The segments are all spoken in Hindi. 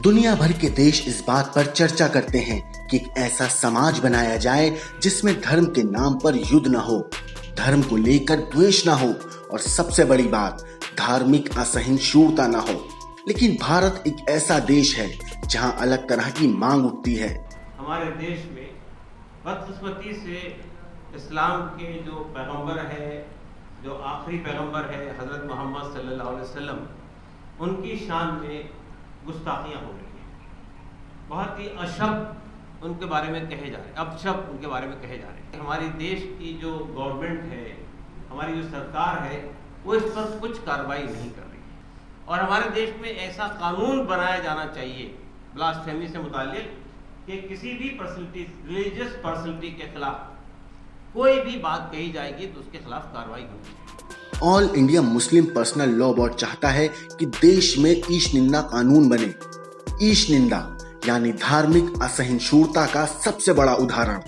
दुनिया भर के देश इस बात पर चर्चा करते हैं कि एक ऐसा समाज बनाया जाए जिसमें धर्म के नाम पर युद्ध न हो, धर्म को लेकर द्वेष न हो और सबसे बड़ी बात धार्मिक असहिष्णुता न हो। लेकिन भारत एक ऐसा देश है जहां अलग तरह की मांग उठती है। हमारे देश में बदकिस्मती से इस्लाम के जो पैगंबर है, जो आखिरी पैगंबर है हज़रत मोहम्मद सल्लल्लाहु अलैहि वसल्लम, उनकी शान में गुस्ताखियाँ हो रही हैं। बहुत ही अशब्द उनके बारे में कहे जा रहे हैं, अपशब्द उनके बारे में कहे जा रहे हैं। हमारे देश की जो गवर्नमेंट है, हमारी जो सरकार है, वो इस पर कुछ कार्रवाई नहीं कर रही है। और हमारे देश में ऐसा कानून बनाया जाना चाहिए ब्लास्फेमी से मुताल्लिक कि किसी भी पर्सनैलिटी, रिलीजियस पर्सनैलिटी के खिलाफ कोई भी बात कही जाएगी तो उसके खिलाफ कार्रवाई होनी चाहिए। All India Muslim personal law board चाहता है कि देश में ईश निंदा कानून बने। ईश निंदा यानी धार्मिक असहिष्णुता का सबसे बड़ा उदाहरण।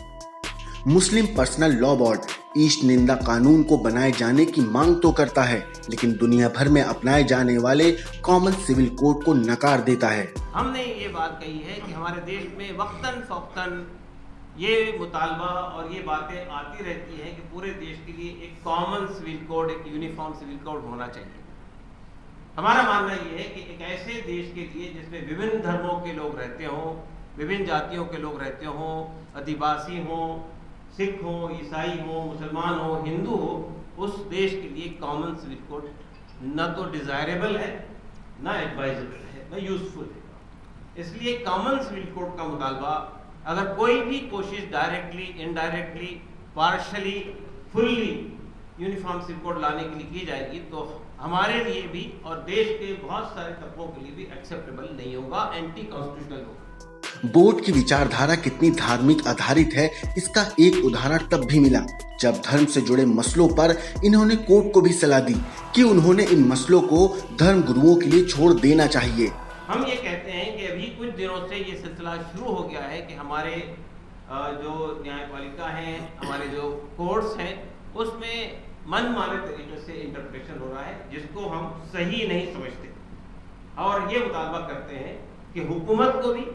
मुस्लिम पर्सनल लॉ बोर्ड ईश निंदा कानून को बनाए जाने की मांग तो करता है, लेकिन दुनिया भर में अपनाए जाने वाले कॉमन सिविल कोड को नकार देता है। हमने ये बात कही है कि हमारे देश में वक्तन फौक्तन ये मुतालबा और ये बातें आती रहती हैं कि पूरे देश के लिए एक कॉमन सिविल कोड, एक यूनिफॉर्म सिविल कोड होना चाहिए। हमारा मानना ये है कि एक ऐसे देश के लिए जिसमें विभिन्न धर्मों के लोग रहते हों, विभिन्न जातियों के लोग रहते हों, आदिवासी हों, सिख हों, ईसाई हों, मुसलमान हों, हिंदू हो, उस देश के लिए कॉमन सिविल कोड न तो डिजायरेबल है, न एडवाइजेबल है, न यूजफुल है। इसलिए कॉमन सिविल कोड का मुतालबा अगर कोई भी कोशिश directly, indirectly, partially, fully uniform civil code लाने के लिए की जाएगी तो हमारे लिए भी और देश के बहुत सारे तबकों के लिए भी एक्सेप्टेबल नहीं होगा, एंटी कॉन्स्टिट्यूशनल होगा। बोर्ड की विचारधारा कितनी धार्मिक आधारित है, इसका एक उदाहरण तब भी मिला जब धर्म से जुड़े मसलों पर इन्होंने कोर्ट को भी सलाह दी कि उन्होंने इन मसलों को धर्म गुरुओं के लिए छोड़ देना चाहिए। हम ये कहते हैं कि अभी कुछ दिनों से ये सिलसिला शुरू हो गया है कि हमारे जो न्यायपालिका हैं, हमारे जो कोर्ट्स हैं, उसमें मनमाने तरीके से इंटरप्रिटेशन हो रहा है जिसको हम सही नहीं समझते और ये मुतालबा करते हैं कि हुकूमत को भी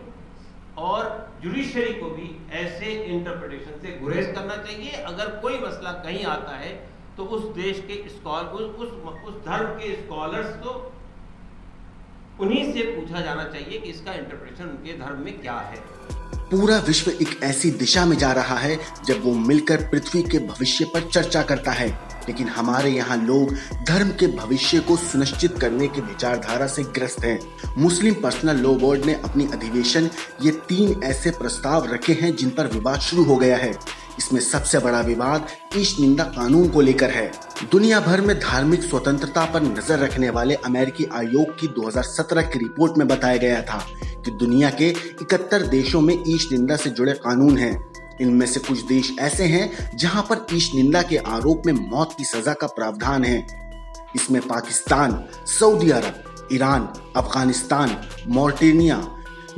और जुडिशरी को भी ऐसे इंटरप्रिटेशन से गुरेज करना चाहिए। अगर कोई मसला कहीं आता है तो उस देश के उस धर्म के स्कॉलर्स को उन्हीं से पूछा जाना चाहिए कि इसका इंटरप्रिटेशन उनके धर्म में क्या है। पूरा विश्व एक ऐसी दिशा में जा रहा है जब वो मिलकर पृथ्वी के भविष्य पर चर्चा करता है, लेकिन हमारे यहाँ लोग धर्म के भविष्य को सुनिश्चित करने की विचारधारा से ग्रस्त हैं। मुस्लिम पर्सनल लॉ बोर्ड ने अपनी अधिवेशन ये 3 ऐसे प्रस्ताव रखे हैं जिन पर विवाद शुरू हो गया है। इसमें सबसे बड़ा विवाद ईश निंदा कानून को लेकर है। दुनिया भर में धार्मिक स्वतंत्रता पर नजर रखने वाले अमेरिकी आयोग की 2017 की रिपोर्ट में बताया गया था कि दुनिया के 71 देशों में ईश निंदा से जुड़े कानून हैं। इनमें से कुछ देश ऐसे हैं जहां पर ईश निंदा के आरोप में मौत की सजा का प्रावधान है। इसमें Pakistan, Saudi Arab, Iran, Afghanistan, Mauritania,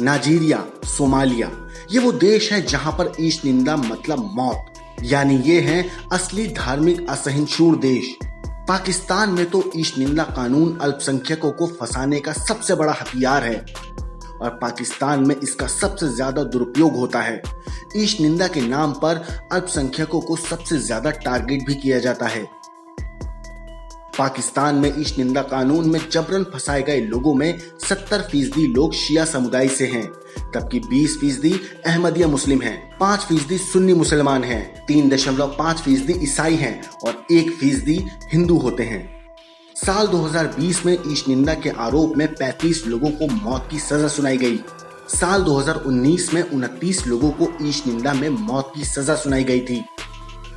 Nigeria, Somalia, ये वो देश है जहां पर ईश निंदा मतलब मौत, यानी ये हैं असली धार्मिक असहिष्णु देश। पाकिस्तान में तो ईश निंदा कानून अल्पसंख्यकों को फंसाने का सबसे बड़ा हथियार है और पाकिस्तान में इसका सबसे ज्यादा दुरुपयोग होता है। ईश निंदा के नाम पर अल्पसंख्यकों को सबसे ज्यादा टारगेट भी किया जाता है। पाकिस्तान में ईश निंदा कानून में जबरन फंसाए गए लोगों में 70% लोग शिया समुदाय से हैं, जबकि 20% अहमदिया मुस्लिम हैं, 5% सुन्नी मुसलमान हैं, 3.5% ईसाई हैं और 1% हिंदू होते हैं। साल 2020 में ईश निंदा के आरोप में 35 लोगों को मौत की सजा सुनाई गई। साल 2019 में 29 लोगों को ईश निंदा में मौत की सजा सुनाई गई थी।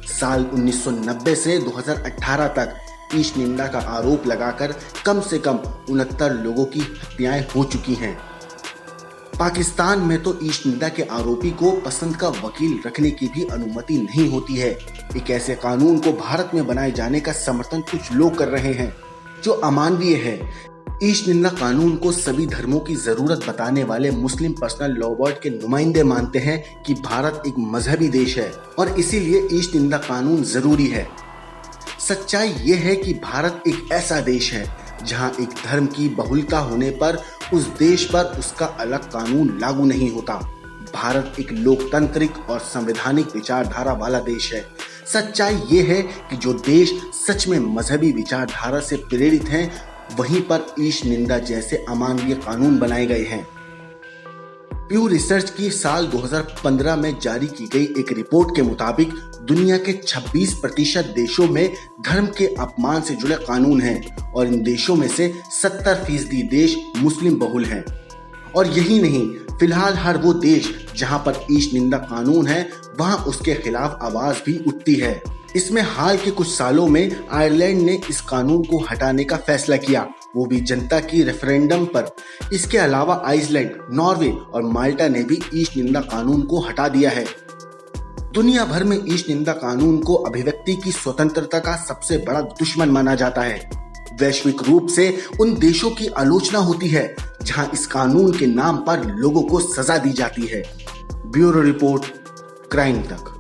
साल 1990 से 2018 तक ईश निंदा का आरोप लगाकर कम से कम 69 लोगों की हत्याएं हो चुकी हैं। पाकिस्तान में तो ईश निंदा के आरोपी को पसंद का वकील रखने की भी अनुमति नहीं होती है। एक ऐसे कानून को भारत में बनाए जाने का समर्थन कुछ लोग कर रहे हैं जो अमानवीय है। ईश निंदा कानून को सभी धर्मों की जरूरत बताने वाले मुस्लिम पर्सनल लॉ बोर्ड के नुमाइंदे मानते हैं कि भारत एक मजहबी देश है और इसीलिए ईश निंदा कानून जरूरी है। सच्चाई ये है कि भारत एक ऐसा देश है जहां एक धर्म की बहुलता होने पर उस देश पर उसका अलग कानून लागू नहीं होता। भारत एक लोकतांत्रिक और संवैधानिक विचारधारा वाला देश है। सच्चाई ये है कि जो देश सच में मजहबी विचारधारा से प्रेरित हैं, वहीं पर ईश निंदा जैसे अमानवीय कानून बनाए गए हैं। प्यू रिसर्च की साल 2015 में जारी की गई एक रिपोर्ट के मुताबिक दुनिया के 26% देशों में धर्म के अपमान से जुड़े कानून हैं और इन देशों में से 70% देश मुस्लिम बहुल हैं। और यही नहीं, फिलहाल हर वो देश जहां पर ईश निंदा कानून है, वहां उसके खिलाफ आवाज भी उठती है। इसमें हाल के कुछ सालों में आयरलैंड ने इस कानून को हटाने का फैसला किया, वो भी जनता की रेफरेंडम पर। इसके अलावा आइसलैंड, नॉर्वे और माल्टा ने भी ईश निंदा कानून को हटा दिया है। दुनिया भर में ईश निंदा कानून को अभिव्यक्ति की स्वतंत्रता का सबसे बड़ा दुश्मन माना जाता है। वैश्विक रूप से उन देशों की आलोचना होती है जहां इस कानून के नाम पर लोगों को सजा दी जाती है। ब्यूरो रिपोर्ट, क्राइम तक।